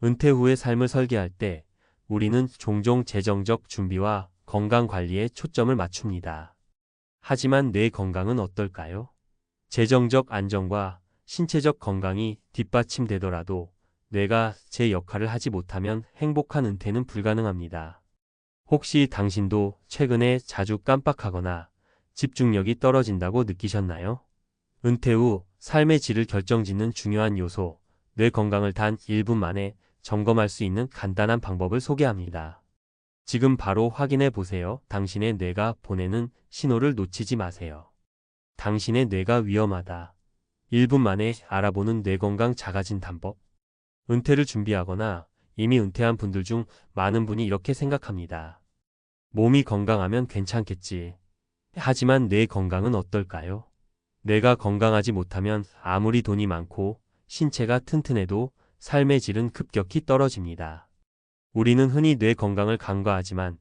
은퇴 후의 삶을 설계할 때 우리는 종종 재정적 준비와 건강 관리에 초점을 맞춥니다. 하지만 뇌 건강은 어떨까요? 재정적 안정과 신체적 건강이 뒷받침되더라도 뇌가 제 역할을 하지 못하면 행복한 은퇴는 불가능합니다. 혹시 당신도 최근에 자주 깜빡하거나 집중력이 떨어진다고 느끼셨나요? 은퇴 후 삶의 질을 결정짓는 중요한 요소, 뇌 건강을 단 1분 만에 점검할 수 있는 간단한 방법을 소개합니다. 지금 바로 확인해 보세요. 당신의 뇌가 보내는 신호를 놓치지 마세요. 당신의 뇌가 위험하다. 1분 만에 알아보는 뇌건강 자가진 단법. 은퇴를 준비하거나 이미 은퇴한 분들 중 많은 분이 이렇게 생각합니다. 몸이 건강하면 괜찮겠지. 하지만 뇌 건강은 어떨까요? 뇌가 건강하지 못하면 아무리 돈이 많고 신체가 튼튼해도 삶의 질은 급격히 떨어집니다. 우리는 흔히 뇌 건강을 간과하지만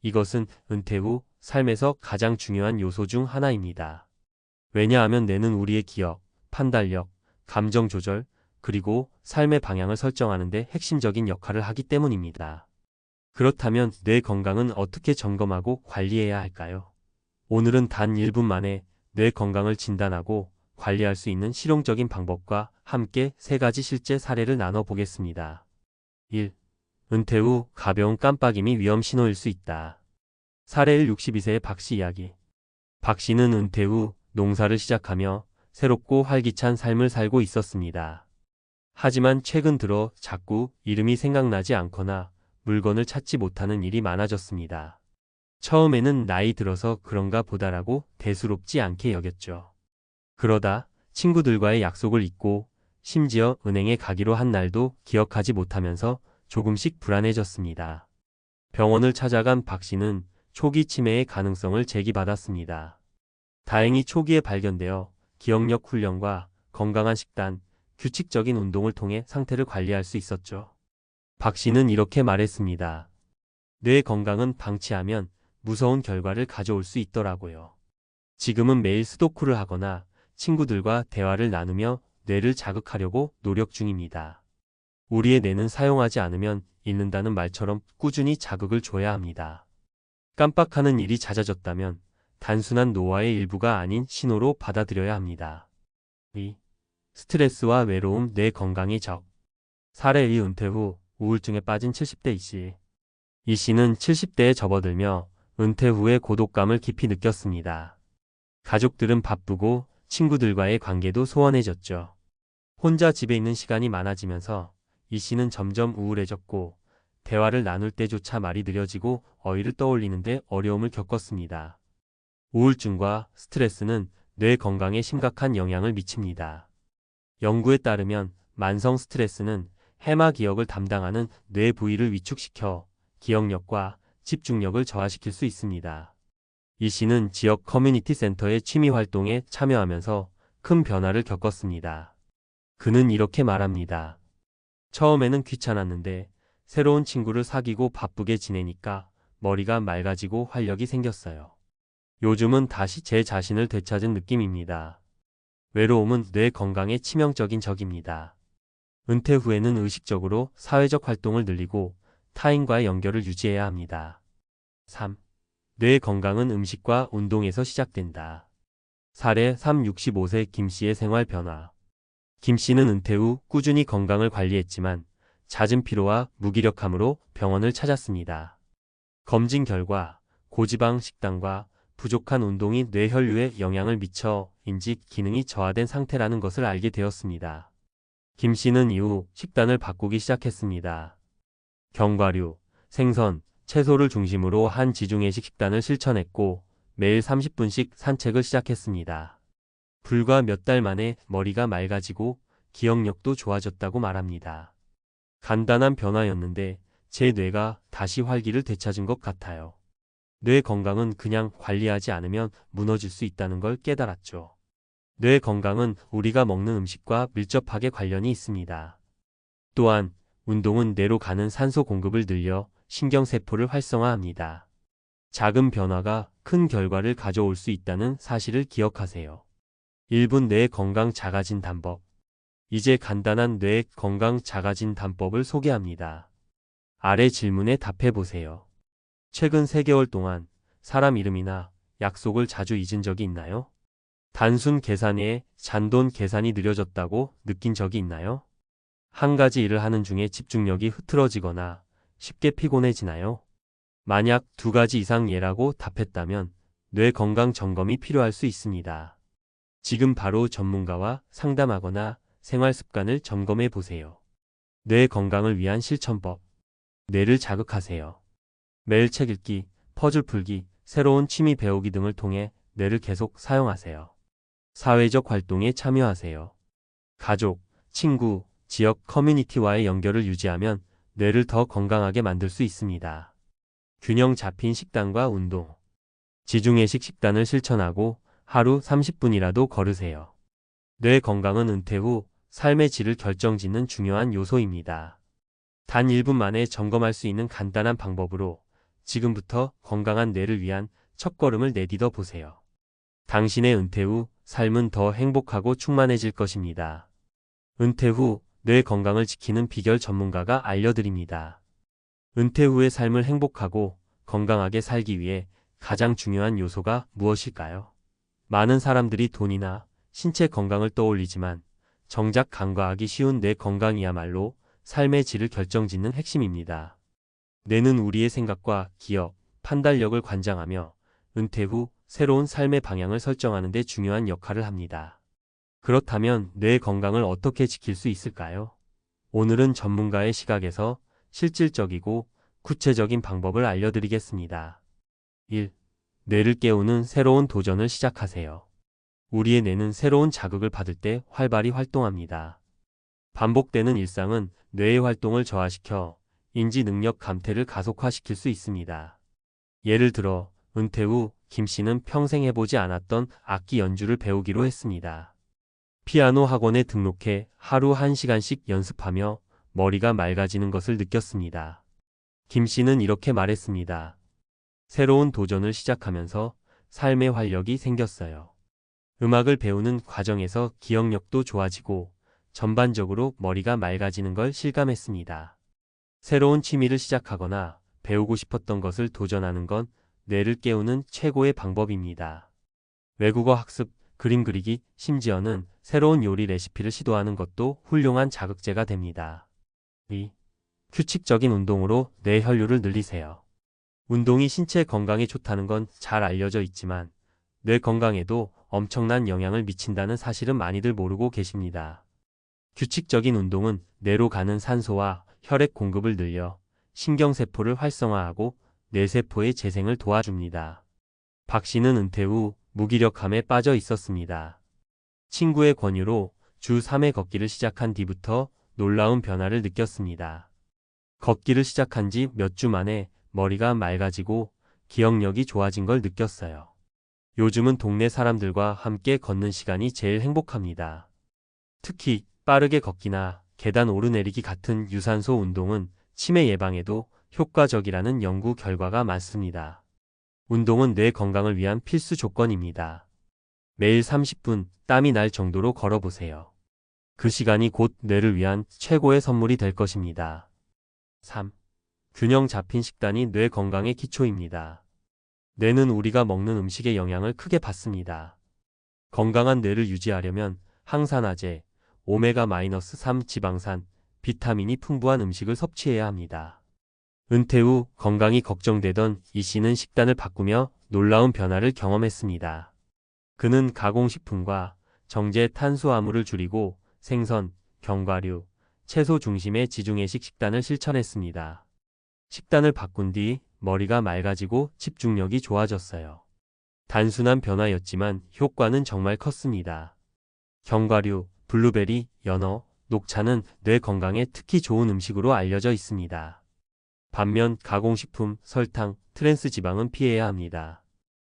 이것은 은퇴 후 삶에서 가장 중요한 요소 중 하나입니다. 왜냐하면 뇌는 우리의 기억, 판단력, 감정 조절, 그리고 삶의 방향을 설정하는 데 핵심적인 역할을 하기 때문입니다. 그렇다면 뇌 건강은 어떻게 점검하고 관리해야 할까요? 오늘은 단 1분 만에 뇌 건강을 진단하고 관리할 수 있는 실용적인 방법과 함께 3가지 실제 사례를 나눠보겠습니다. 1. 은퇴 후 가벼운 깜빡임이 위험 신호일 수 있다. 사례 1. 62세의 박씨 이야기. 박씨는 은퇴 후 농사를 시작하며 새롭고 활기찬 삶을 살고 있었습니다. 하지만 최근 들어 자꾸 이름이 생각나지 않거나 물건을 찾지 못하는 일이 많아졌습니다. 처음에는 나이 들어서 그런가 보다라고 대수롭지 않게 여겼죠. 그러다 친구들과의 약속을 잊고 심지어 은행에 가기로 한 날도 기억하지 못하면서 조금씩 불안해졌습니다. 병원을 찾아간 박 씨는 초기 치매의 가능성을 제기받았습니다. 다행히 초기에 발견되어 기억력 훈련과 건강한 식단, 규칙적인 운동을 통해 상태를 관리할 수 있었죠. 박 씨는 이렇게 말했습니다. 뇌 건강은 방치하면 무서운 결과를 가져올 수 있더라고요. 지금은 매일 스도쿠를 하거나 친구들과 대화를 나누며 뇌를 자극하려고 노력 중입니다. 우리의 뇌는 사용하지 않으면 잃는다는 말처럼 꾸준히 자극을 줘야 합니다. 깜빡하는 일이 잦아졌다면 단순한 노화의 일부가 아닌 신호로 받아들여야 합니다. 2. 스트레스와 외로움 뇌 건강의 적. 사례 2. 은퇴 후 우울증에 빠진 70대 이씨. 이 씨는 70대에 접어들며 은퇴 후에 고독감을 깊이 느꼈습니다. 가족들은 바쁘고 친구들과의 관계도 소원해졌죠. 혼자 집에 있는 시간이 많아지면서 이 씨는 점점 우울해졌고 대화를 나눌 때조차 말이 느려지고 어이를 떠올리는데 어려움을 겪었습니다. 우울증과 스트레스는 뇌 건강에 심각한 영향을 미칩니다. 연구에 따르면 만성 스트레스는 해마 기억을 담당하는 뇌 부위를 위축시켜 기억력과 집중력을 저하시킬 수 있습니다. 이 씨는 지역 커뮤니티 센터의 취미 활동에 참여하면서 큰 변화를 겪었습니다. 그는 이렇게 말합니다. 처음에는 귀찮았는데 새로운 친구를 사귀고 바쁘게 지내니까 머리가 맑아지고 활력이 생겼어요. 요즘은 다시 제 자신을 되찾은 느낌입니다. 외로움은 뇌 건강에 치명적인 적입니다. 은퇴 후에는 의식적으로 사회적 활동을 늘리고 타인과의 연결을 유지해야 합니다. 3. 뇌 건강은 음식과 운동에서 시작된다. 사례 3. 65세 김 씨의 생활 변화. 김 씨는 은퇴 후 꾸준히 건강을 관리했지만 잦은 피로와 무기력함으로 병원을 찾았습니다. 검진 결과 고지방 식단과 부족한 운동이 뇌 혈류에 영향을 미쳐 인지 기능이 저하된 상태라는 것을 알게 되었습니다. 김 씨는 이후 식단을 바꾸기 시작했습니다. 견과류, 생선, 채소를 중심으로 한 지중해식 식단을 실천했고 매일 30분씩 산책을 시작했습니다. 불과 몇 달 만에 머리가 맑아지고 기억력도 좋아졌다고 말합니다. 간단한 변화였는데 제 뇌가 다시 활기를 되찾은 것 같아요. 뇌 건강은 그냥 관리하지 않으면 무너질 수 있다는 걸 깨달았죠. 뇌 건강은 우리가 먹는 음식과 밀접하게 관련이 있습니다. 또한 운동은 뇌로 가는 산소 공급을 늘려 신경세포를 활성화합니다. 작은 변화가 큰 결과를 가져올 수 있다는 사실을 기억하세요. 1분 뇌 건강 작아진 단법. 이제 간단한 뇌 건강 자가진 단법을 소개합니다. 아래 질문에 답해 보세요. 최근 3개월 동안 사람 이름이나 약속을 자주 잊은 적이 있나요? 단순 계산 외에 잔돈 계산이 느려졌다고 느낀 적이 있나요? 한 가지 일을 하는 중에 집중력이 흐트러지거나 쉽게 피곤해지나요? 만약 2가지 이상 예라고 답했다면 뇌 건강 점검이 필요할 수 있습니다. 지금 바로 전문가와 상담하거나 생활 습관을 점검해 보세요. 뇌 건강을 위한 실천법. 뇌를 자극하세요. 매일 책 읽기, 퍼즐 풀기, 새로운 취미 배우기 등을 통해 뇌를 계속 사용하세요. 사회적 활동에 참여하세요. 가족, 친구, 지역 커뮤니티와의 연결을 유지하면 뇌를 더 건강하게 만들 수 있습니다. 균형 잡힌 식단과 운동. 지중해식 식단을 실천하고 하루 30분이라도 걸으세요. 뇌 건강은 은퇴 후 삶의 질을 결정짓는 중요한 요소입니다. 단 1분 만에 점검할 수 있는 간단한 방법으로 지금부터 건강한 뇌를 위한 첫걸음을 내딛어 보세요. 당신의 은퇴 후 삶은 더 행복하고 충만해질 것입니다. 은퇴 후 뇌 건강을 지키는 비결 전문가가 알려드립니다. 은퇴 후의 삶을 행복하고 건강하게 살기 위해 가장 중요한 요소가 무엇일까요? 많은 사람들이 돈이나 신체 건강을 떠올리지만 정작 간과하기 쉬운 뇌 건강이야말로 삶의 질을 결정짓는 핵심입니다. 뇌는 우리의 생각과 기억, 판단력을 관장하며 은퇴 후 새로운 삶의 방향을 설정하는 데 중요한 역할을 합니다. 그렇다면 뇌 건강을 어떻게 지킬 수 있을까요? 오늘은 전문가의 시각에서 실질적이고 구체적인 방법을 알려드리겠습니다. 1. 뇌를 깨우는 새로운 도전을 시작하세요. 우리의 뇌는 새로운 자극을 받을 때 활발히 활동합니다. 반복되는 일상은 뇌의 활동을 저하시켜 인지 능력 감퇴를 가속화시킬 수 있습니다. 예를 들어 은퇴 후 김 씨는 평생 해보지 않았던 악기 연주를 배우기로 했습니다. 피아노 학원에 등록해 하루 1시간씩 연습하며 머리가 맑아지는 것을 느꼈습니다. 김 씨는 이렇게 말했습니다. 새로운 도전을 시작하면서 삶의 활력이 생겼어요. 음악을 배우는 과정에서 기억력도 좋아지고 전반적으로 머리가 맑아지는 걸 실감했습니다. 새로운 취미를 시작하거나 배우고 싶었던 것을 도전하는 건 뇌를 깨우는 최고의 방법입니다. 외국어 학습, 그림 그리기, 심지어는 새로운 요리 레시피를 시도하는 것도 훌륭한 자극제가 됩니다. 2. 규칙적인 운동으로 뇌 혈류를 늘리세요. 운동이 신체 건강에 좋다는 건 잘 알려져 있지만 뇌 건강에도 엄청난 영향을 미친다는 사실은 많이들 모르고 계십니다. 규칙적인 운동은 뇌로 가는 산소와 혈액 공급을 늘려 신경세포를 활성화하고 뇌세포의 재생을 도와줍니다. 박 씨는 은퇴 후 무기력함에 빠져 있었습니다. 친구의 권유로 주 3회 걷기를 시작한 뒤부터 놀라운 변화를 느꼈습니다. 걷기를 시작한 지 몇 주 만에 머리가 맑아지고 기억력이 좋아진 걸 느꼈어요. 요즘은 동네 사람들과 함께 걷는 시간이 제일 행복합니다. 특히 빠르게 걷기나 계단 오르내리기 같은 유산소 운동은 치매 예방에도 효과적이라는 연구 결과가 많습니다. 운동은 뇌 건강을 위한 필수 조건입니다. 매일 30분 땀이 날 정도로 걸어보세요. 그 시간이 곧 뇌를 위한 최고의 선물이 될 것입니다. 3. 균형 잡힌 식단이 뇌 건강의 기초입니다. 뇌는 우리가 먹는 음식의 영향을 크게 받습니다. 건강한 뇌를 유지하려면 항산화제, 오메가-3 지방산, 비타민이 풍부한 음식을 섭취해야 합니다. 은퇴 후 건강이 걱정되던 이 씨는 식단을 바꾸며 놀라운 변화를 경험했습니다. 그는 가공식품과 정제 탄수화물을 줄이고 생선, 견과류, 채소 중심의 지중해식 식단을 실천했습니다. 식단을 바꾼 뒤 머리가 맑아지고 집중력이 좋아졌어요. 단순한 변화였지만 효과는 정말 컸습니다. 견과류, 블루베리, 연어, 녹차는 뇌 건강에 특히 좋은 음식으로 알려져 있습니다. 반면 가공식품, 설탕, 트랜스 지방은 피해야 합니다.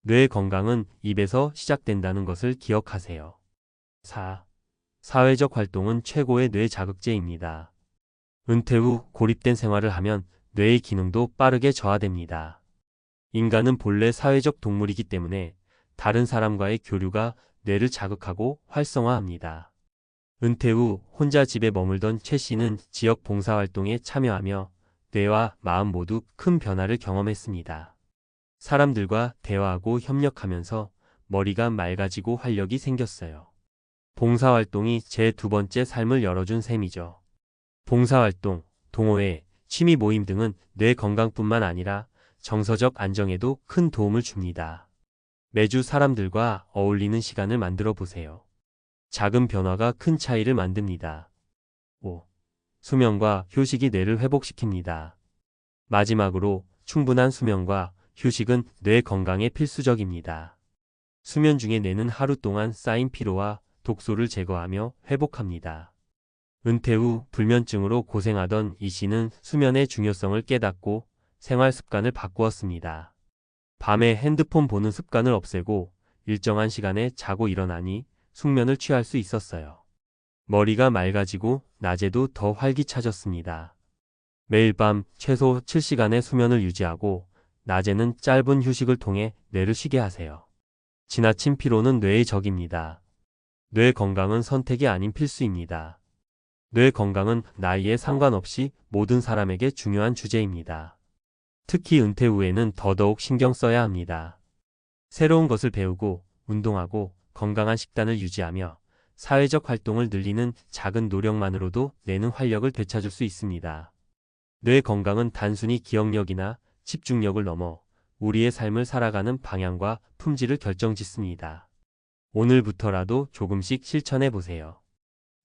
뇌 건강은 입에서 시작된다는 것을 기억하세요. 4. 사회적 활동은 최고의 뇌 자극제입니다. 은퇴 후 고립된 생활을 하면 뇌의 기능도 빠르게 저하됩니다. 인간은 본래 사회적 동물이기 때문에 다른 사람과의 교류가 뇌를 자극하고 활성화합니다. 은퇴 후 혼자 집에 머물던 최 씨는 지역 봉사활동에 참여하며 뇌와 마음 모두 큰 변화를 경험했습니다. 사람들과 대화하고 협력하면서 머리가 맑아지고 활력이 생겼어요. 봉사활동이 제 두 번째 삶을 열어준 셈이죠. 봉사활동, 동호회, 취미 모임 등은 뇌 건강뿐만 아니라 정서적 안정에도 큰 도움을 줍니다. 매주 사람들과 어울리는 시간을 만들어 보세요. 작은 변화가 큰 차이를 만듭니다. 5. 수면과 휴식이 뇌를 회복시킵니다. 마지막으로 충분한 수면과 휴식은 뇌 건강에 필수적입니다. 수면 중에 뇌는 하루 동안 쌓인 피로와 독소를 제거하며 회복합니다. 은퇴 후 불면증으로 고생하던 이 씨는 수면의 중요성을 깨닫고 생활 습관을 바꾸었습니다. 밤에 핸드폰 보는 습관을 없애고 일정한 시간에 자고 일어나니 숙면을 취할 수 있었어요. 머리가 맑아지고 낮에도 더 활기차졌습니다. 매일 밤 최소 7시간의 수면을 유지하고 낮에는 짧은 휴식을 통해 뇌를 쉬게 하세요. 지나친 피로는 뇌의 적입니다. 뇌 건강은 선택이 아닌 필수입니다. 뇌 건강은 나이에 상관없이 모든 사람에게 중요한 주제입니다. 특히 은퇴 후에는 더더욱 신경 써야 합니다. 새로운 것을 배우고 운동하고 건강한 식단을 유지하며 사회적 활동을 늘리는 작은 노력만으로도 뇌는 활력을 되찾을 수 있습니다. 뇌 건강은 단순히 기억력이나 집중력을 넘어 우리의 삶을 살아가는 방향과 품질을 결정짓습니다. 오늘부터라도 조금씩 실천해 보세요.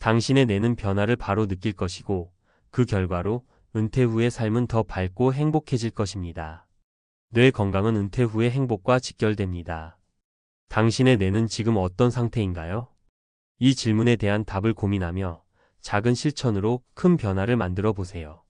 당신의 뇌는 변화를 바로 느낄 것이고 그 결과로 은퇴 후의 삶은 더 밝고 행복해질 것입니다. 뇌 건강은 은퇴 후의 행복과 직결됩니다. 당신의 뇌는 지금 어떤 상태인가요? 이 질문에 대한 답을 고민하며 작은 실천으로 큰 변화를 만들어 보세요.